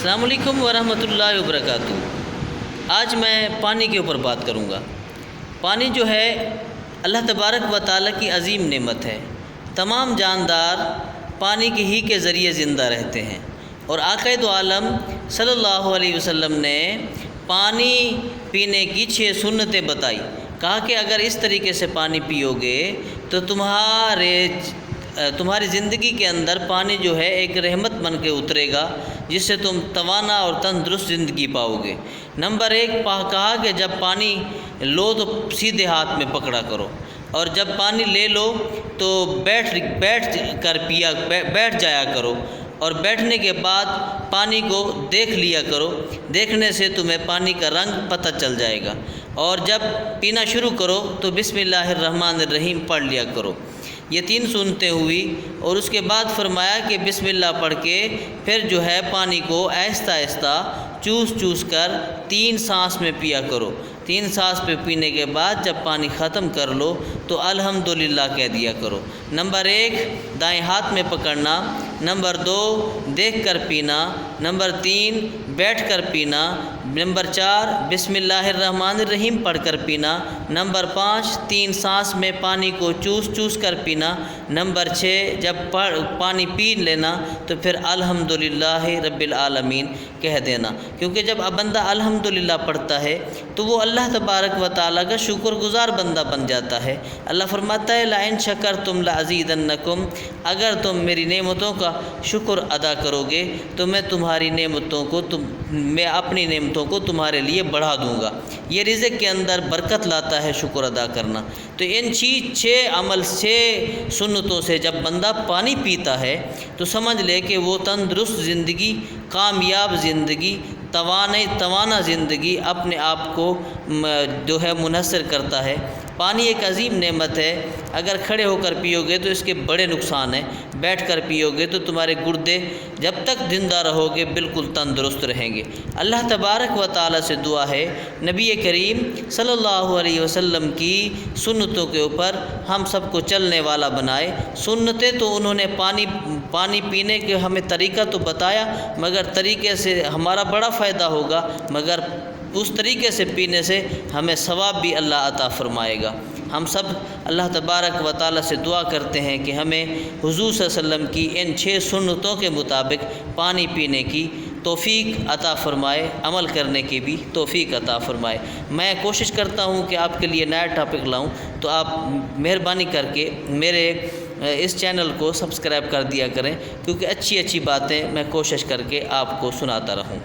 السلام علیکم ورحمۃ اللہ وبرکاتہ۔ آج میں پانی کے اوپر بات کروں گا۔ پانی جو ہے اللہ تبارک و تعالیٰ کی عظیم نعمت ہے۔ تمام جاندار پانی کے ہی کے ذریعے زندہ رہتے ہیں، اور آقا دو عالم صلی اللہ علیہ وسلم نے پانی پینے کی 6 سنتیں بتائی۔ کہا کہ اگر اس طریقے سے پانی پیو گے تو تمہاری زندگی کے اندر پانی جو ہے ایک رحمت بن کے اترے گا، جس سے تم توانا اور تندرست زندگی پاؤ گے۔ نمبر 1 کہا کہ جب پانی لو تو سیدھے ہاتھ میں پکڑا کرو، اور جب پانی لے لو تو بیٹھ جایا کرو، اور بیٹھنے کے بعد پانی کو دیکھ لیا کرو۔ دیکھنے سے تمہیں پانی کا رنگ پتہ چل جائے گا، اور جب پینا شروع کرو تو بسم اللہ الرحمن الرحیم پڑھ لیا کرو۔ یہ 3 سنتیں ہوئی، اور اس کے بعد فرمایا کہ بسم اللہ پڑھ کے پھر جو ہے پانی کو آہستہ آہستہ چوس کر 3 سانس میں پیا کرو۔ 3 سانس پہ پینے کے بعد جب پانی ختم کر لو تو الحمدللہ کہہ دیا کرو۔ نمبر 1 دائیں ہاتھ میں پکڑنا، نمبر 2 دیکھ کر پینا، نمبر 3 بیٹھ کر پینا، نمبر 4 بسم اللہ الرحمن الرحیم پڑھ کر پینا، نمبر 5 3 سانس میں پانی کو چوس کر پینا، نمبر 6 جب پانی پی لینا تو پھر الحمدللہ رب العالمین کہہ دینا۔ کیونکہ جب بندہ الحمدللہ پڑھتا ہے تو وہ اللہ تبارک و تعالیٰ کا شکر گزار بندہ بن جاتا ہے۔ اللہ فرماتا ہے لَإِن شَكَرْتُمْ لَأَزِيدَنَّكُمْ، اگر تم میری نعمتوں کا شکر ادا کرو گے تو میں اپنی نعمتوں کو تمہارے لیے بڑھا دوں گا۔ یہ رزق کے اندر برکت لاتا ہے شکر ادا کرنا۔ تو ان 6 سنتوں سے جب بندہ پانی پیتا ہے تو سمجھ لے کہ وہ تندرست زندگی، کامیاب زندگی، توانا زندگی اپنے آپ کو جو ہے منحصر کرتا ہے۔ پانی ایک عظیم نعمت ہے۔ اگر کھڑے ہو کر پیو گے تو اس کے بڑے نقصان ہیں، بیٹھ کر پیو گے تو تمہارے گردے جب تک زندہ رہو گے بالکل تندرست رہیں گے۔ اللہ تبارک و تعالیٰ سے دعا ہے نبی کریم صلی اللہ علیہ وسلم کی سنتوں کے اوپر ہم سب کو چلنے والا بنائے۔ سنتیں تو انہوں نے پانی پینے کے ہمیں طریقہ تو بتایا، مگر طریقے سے ہمارا بڑا فائدہ ہوگا، مگر اس طریقے سے پینے سے ہمیں ثواب بھی اللہ عطا فرمائے گا۔ ہم سب اللہ تبارک و تعالیٰ سے دعا کرتے ہیں کہ ہمیں حضور صلی اللہ علیہ وسلم کی ان 6 سنتوں کے مطابق پانی پینے کی توفیق عطا فرمائے، عمل کرنے کی بھی توفیق عطا فرمائے۔ میں کوشش کرتا ہوں کہ آپ کے لیے نیا ٹاپک لاؤں، تو آپ مہربانی کر کے میرے اس چینل کو سبسکرائب کر دیا کریں، کیونکہ اچھی باتیں میں کوشش کر کے آپ کو سناتا رہوں۔